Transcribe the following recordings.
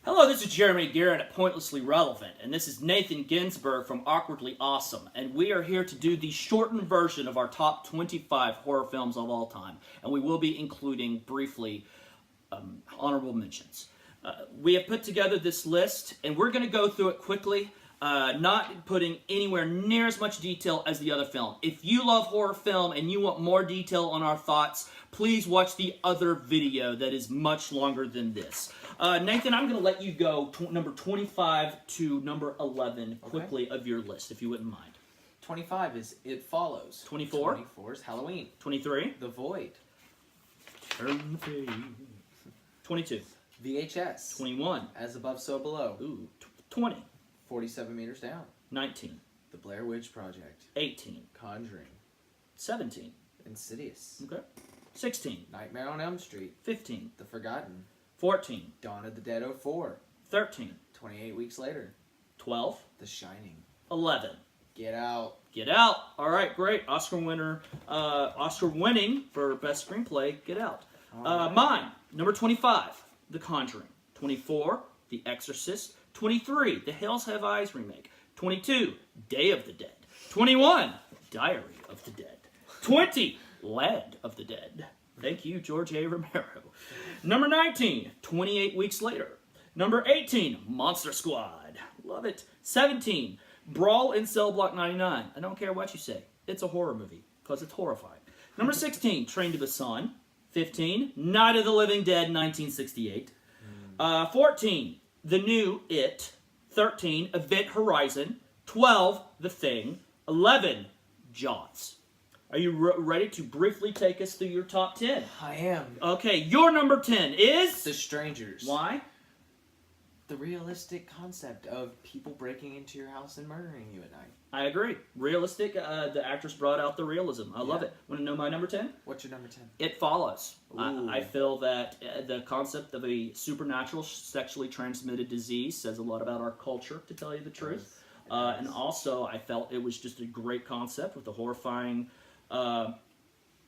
Hello, this is Jeremy Garrett at Pointlessly Relevant, and this is Nathan Ginsberg from Awkwardly Awesome, and we are here to do the shortened version of our top 25 horror films of all time, and we will be including, briefly, honorable mentions. We have put together this list, and we're going to go through it quickly, not putting anywhere near as much detail as the other film. If you love horror film and you want more detail on our thoughts, please watch the other video that is much longer than this. Nathan, I'm going to let you go number 25 to number 11 quickly of your list, if you wouldn't mind. 25 is It Follows. 24? 24 is Halloween. 23? The Void. Turn the page. 22? VHS. 21? As Above, So Below. Ooh, 20? 47 Meters Down. 19? The Blair Witch Project. 18? Conjuring. 17? Insidious. Okay. 16? Nightmare on Elm Street. 15? The Forgotten. 14? Dawn of the Dead 04. 13? 28 Weeks Later. 12? The Shining. 11? Get Out. Get Out. All right, great. Oscar winning for Best Screenplay, Get Out. Right. Mine, number 25, The Conjuring. 24, The Exorcist. 23, The Hills Have Eyes remake. 22, Day of the Dead. 21, Diary of the Dead. 20, Land of the Dead. Thank you, George A. Romero. Number 19, 28 Weeks Later. Number 18, Monster Squad. Love it. 17, Brawl in Cell Block 99. I don't care what you say. It's a horror movie, because it's horrifying. Number 16, Train to Busan. 15, Night of the Living Dead, 1968. 14, The New It. 13, Event Horizon. 12, The Thing. 11, Jaws. Are you ready to briefly take us through your top 10? I am. Okay, your number 10 is... The Strangers. Why? The realistic concept of people breaking into your house and murdering you at night. I agree. Realistic. The actress brought out the realism. I love Yeah. it. Want to know my number 10? What's your number 10? It Follows. Ooh. I feel that the concept of a supernatural sexually transmitted disease says a lot about our culture, to tell you the truth. And also, I felt it was just a great concept with a horrifying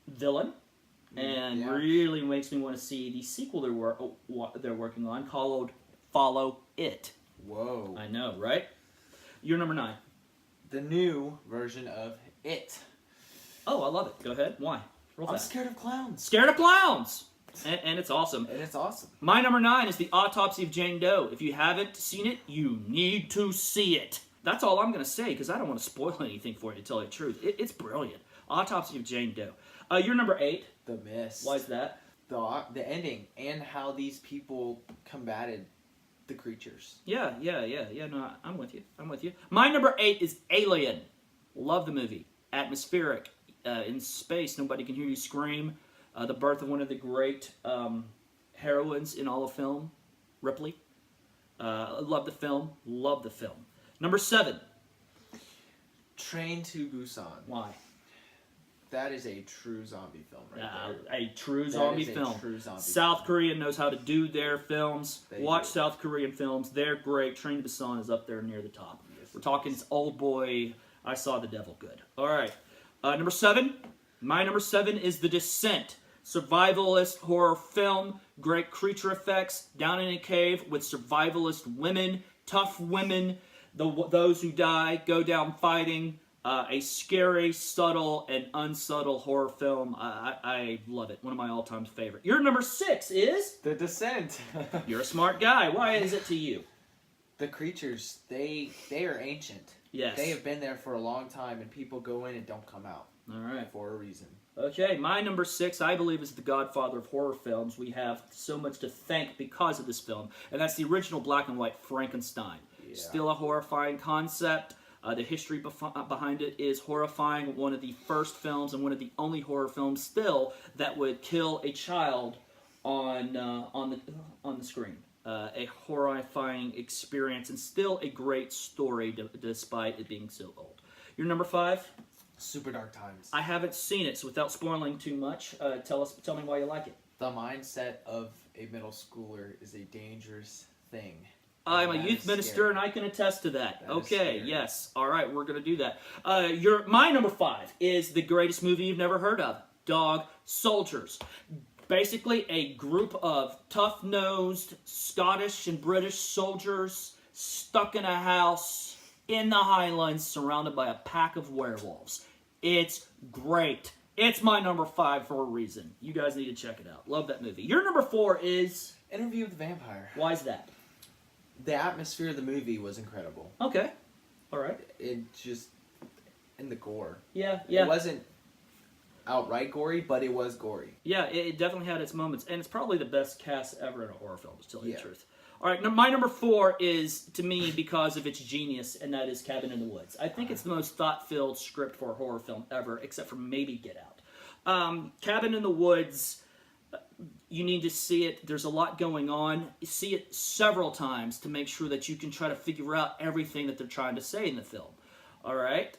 villain. And yeah. really makes me want to see the sequel they're working on called Follow It. Whoa. I know, right? You're number 9. The new version of It. Oh, I love it. Go ahead. Why? Real I'm fast. scared of clowns. Scared of clowns! And it's awesome. And it's awesome. My number 9 is The Autopsy of Jane Doe. If you haven't seen it, you need to see it. That's all I'm going to say, because I don't want to spoil anything for you, to tell you the truth. It's brilliant. Autopsy of Jane Doe. You're number 8. The Mist. Why is that? The ending and how these people combated the creatures. Yeah, no, I'm with you. My number 8 is Alien. Love the movie. Atmospheric. In space, nobody can hear you scream. The birth of one of the great heroines in all of film, Ripley. Love the film. Number 7. Train to Busan. Why? That is a true zombie film right there. A true That zombie is a film. true zombie South Korea knows how to do their films. They Watch do. South Korean films. They're great. Train to Busan is up there near the top. Yes, We're talking it's Old Boy, I Saw the Devil good. All right. Number 7. My number 7 is The Descent. Survivalist horror film. Great creature effects. Down in a cave with survivalist women. Tough women. Those who die go down fighting. A scary, subtle, and unsubtle horror film. I love it. One of my all-time favorite. Your number 6 is... The Descent. You're a smart guy. Why is it to you? The creatures, they are ancient. Yes. They have been there for a long time, and people go in and don't come out. All right. For a reason. Okay, my number 6, I believe, is the godfather of horror films. We have so much to thank because of this film, and that's the original black and white Frankenstein. Yeah. Still a horrifying concept. The history behind it is horrifying. One of the first films and one of the only horror films still that would kill a child on the screen. A horrifying experience and still a great story despite it being so old. Your number 5? Super Dark Times. I haven't seen it, so without spoiling too much, tell me why you like it. The mindset of a middle schooler is a dangerous thing. I'm a That youth is minister, scary. and I can attest to that. That is Okay, scary. yes. All right, we're going to do that. My number 5 is the greatest movie you've never heard of, Dog Soldiers. Basically, a group of tough-nosed Scottish and British soldiers stuck in a house in the Highlands surrounded by a pack of werewolves. It's great. It's my number 5 for a reason. You guys need to check it out. Love that movie. Your number 4 is... Interview with the Vampire. Why is that? The atmosphere of the movie was incredible. Okay. All right. It just... And the gore. Yeah. It wasn't outright gory, but it was gory. Yeah, it definitely had its moments, and it's probably the best cast ever in a horror film, to tell you the Yeah. truth. All right, my number 4 is, to me, because of its genius, and that is Cabin in the Woods. I think it's the most thought-filled script for a horror film ever, except for maybe Get Out. Cabin in the Woods, you need to see it. There's a lot going on. You see it several times to make sure that you can try to figure out everything that they're trying to say in the film. All right,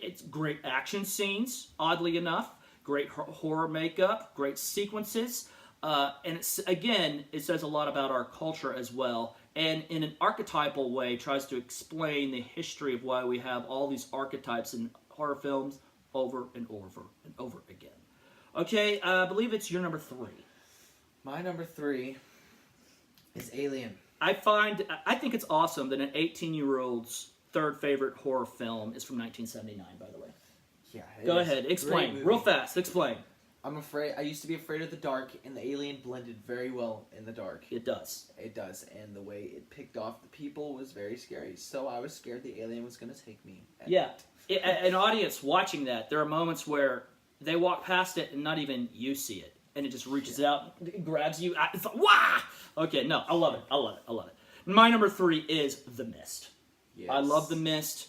it's great action scenes, oddly enough, great horror makeup, great sequences, and it says a lot about our culture as well, and in an archetypal way tries to explain the history of why we have all these archetypes in horror films over and over and over again. Okay, I believe it's your number 3. My number 3 is Alien. I think it's awesome that an 18-year-old's third favorite horror film is from 1979, by the way. Yeah. Go ahead, explain. Real fast, explain. I used to be afraid of the dark, and the alien blended very well in the dark. It does. It does, and the way it picked off the people was very scary. So I was scared the alien was going to take me. Yeah. An audience watching that, there are moments where they walk past it and not even you see it. And it just reaches out, it grabs you. It's like, wah! Okay, no, I love it. My number 3 is The Mist. Yes. I love The Mist.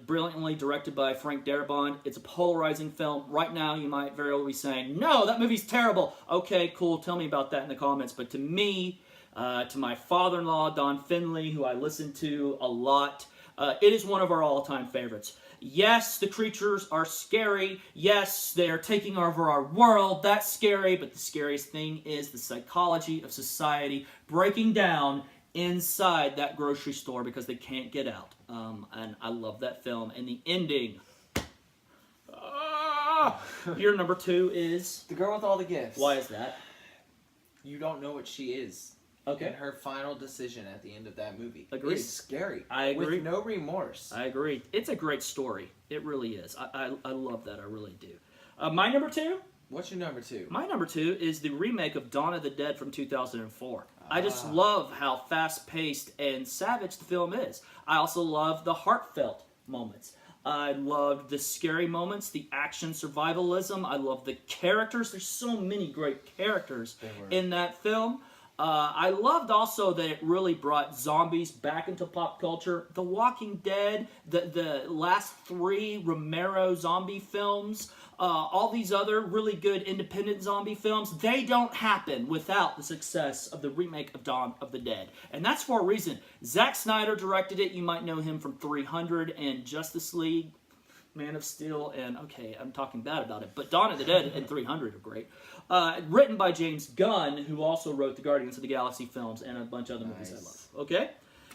Brilliantly directed by Frank Darabont. It's a polarizing film. Right now, you might very well be saying, no, that movie's terrible. Okay, cool, tell me about that in the comments. But to me, to my father-in-law, Don Finley, who I listen to a lot, it is one of our all-time favorites. Yes, the creatures are scary. Yes, they are taking over our world. That's scary, but the scariest thing is the psychology of society breaking down inside that grocery store because they can't get out. And I love that film. And the ending. Your number 2 is? The Girl with All the Gifts. Why is that? You don't know what she is. Okay. And her final decision at the end of that movie Agreed. is scary. I agree. With no remorse. I agree. It's a great story. It really is. I love that. I really do. My number 2? What's your number 2? My number 2 is the remake of Dawn of the Dead from 2004. I just love how fast-paced and savage the film is. I also love the heartfelt moments. I loved the scary moments, the action survivalism. I love the characters. There's so many great characters in that film. I loved also that it really brought zombies back into pop culture. The Walking Dead, the last 3 Romero zombie films, all these other really good independent zombie films, they don't happen without the success of the remake of Dawn of the Dead. And that's for a reason. Zack Snyder directed it. You might know him from 300 and Justice League, Man of Steel, and okay, I'm talking bad about it, but Dawn of the Dead and 300 are great. Written by James Gunn, who also wrote the Guardians of the Galaxy films and a bunch of other movies I love. Okay?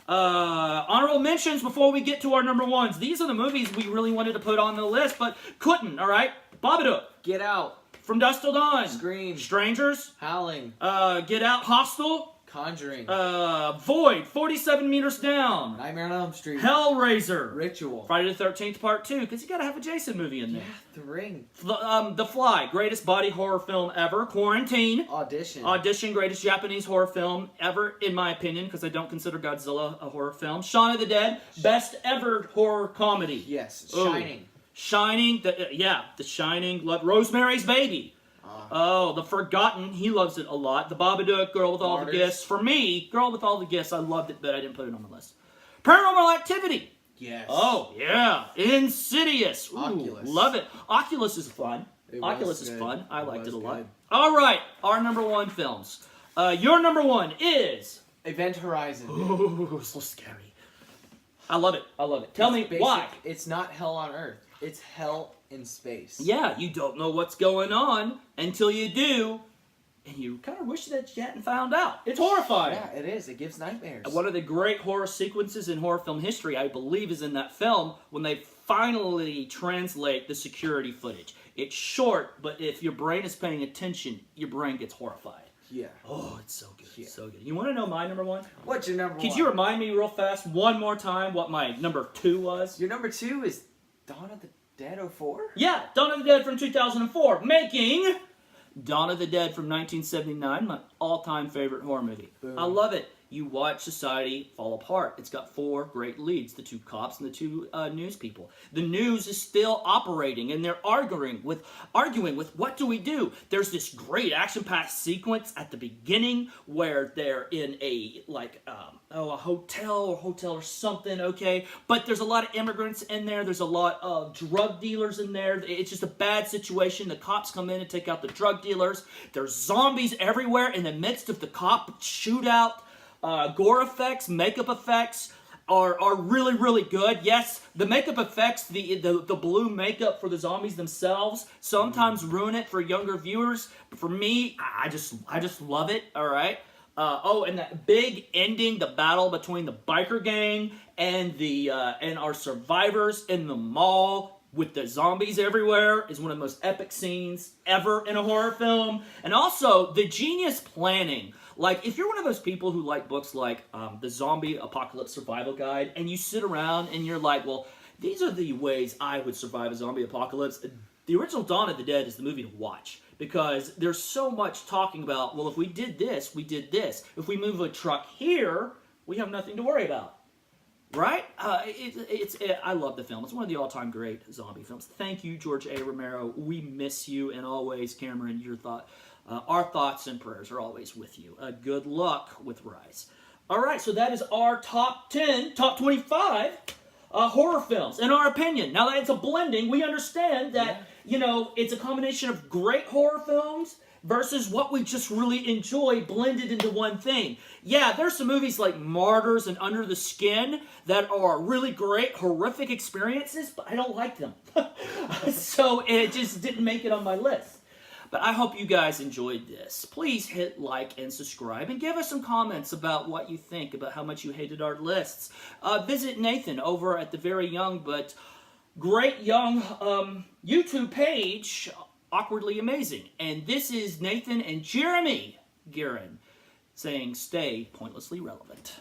Honorable mentions before we get to our number 1s. These are the movies we really wanted to put on the list, but couldn't, alright? Babadook. Get Out. From Dusk Till Dawn. Scream. Strangers. Howling. Get Out. Hostel. Conjuring. Void. 47 Meters Down. Nightmare on Elm Street. Hellraiser. Ritual. Friday the 13th Part 2, because you gotta have a Jason movie in there. Yeah, The Ring. The Fly, greatest body horror film ever. Quarantine. Audition, greatest Japanese horror film ever, in my opinion, because I don't consider Godzilla a horror film. Shaun of the Dead, best ever horror comedy. Yes. Ooh. Shining. The Shining. Rosemary's Baby. The Forgotten, he loves it a lot. The Babadook, Girl with All the Martyrs. Gifts. For me, Girl with All the Gifts, I loved it, but I didn't put it on my list. Paranormal Activity. Yes. Oh, yeah. Insidious. Ooh, Oculus. Love it. Oculus is fun. It was Oculus is good. fun. I liked it a lot. Good. All right, our number 1 films. Your number 1 is... Event Horizon. Ooh, so scary. I love it. Tell me why. It's not hell on Earth. It's hell in space. Yeah, you don't know what's going on until you do, and you kind of wish that you hadn't found out. It's horrifying. Yeah, it is. It gives nightmares. One of the great horror sequences in horror film history, I believe, is in that film when they finally translate the security footage. It's short, but if your brain is paying attention, your brain gets horrified. Yeah. Oh, it's so good. Yeah. So good. You want to know my number one? What's your number one? Could you remind me real fast one more time what my number 2 was? Your number 2 is Dawn of the Dead 04? Yeah, Dawn of the Dead from 2004, making Dawn of the Dead from 1979 my all-time favorite horror movie. Boom. I love it. You watch society fall apart. It's got 4 great leads, the 2 cops and the 2 news people. The news is still operating, and they're arguing with what do we do? There's this great action-packed sequence at the beginning where they're in a hotel or something, okay? But there's a lot of immigrants in there. There's a lot of drug dealers in there. It's just a bad situation. The cops come in and take out the drug dealers. There's zombies everywhere in the midst of the cop shootout. Gore effects, makeup effects are really, really good. Yes, the makeup effects, the blue makeup for the zombies themselves sometimes ruin it for younger viewers. But for me, I just love it. All right. And that big ending, the battle between the biker gang and and our survivors in the mall with the zombies everywhere is one of the most epic scenes ever in a horror film. And also the genius planning. Like, if you're one of those people who like books like the Zombie Apocalypse Survival Guide, and you sit around and you're like, well, these are the ways I would survive a zombie apocalypse, the original Dawn of the Dead is the movie to watch. Because there's so much talking about, well, if we did this, we did this. If we move a truck here, we have nothing to worry about. Right? I love the film. It's one of the all-time great zombie films. Thank you, George A. Romero. We miss you, and always, Cameron, our thoughts and prayers are always with you. Good luck with Rise. All right, so that is our top 25 horror films, in our opinion. Now that it's a blending, we understand that, it's a combination of great horror films versus what we just really enjoy blended into one thing. Yeah, there's some movies like Martyrs and Under the Skin that are really great, horrific experiences, but I don't like them. So it just didn't make it on my list. But I hope you guys enjoyed this. Please hit like and subscribe and give us some comments about what you think, about how much you hated our lists. Visit Nathan over at the very young but great young YouTube page, Awkwardly Amazing. And this is Nathan and Jeremy Guerin saying stay pointlessly relevant.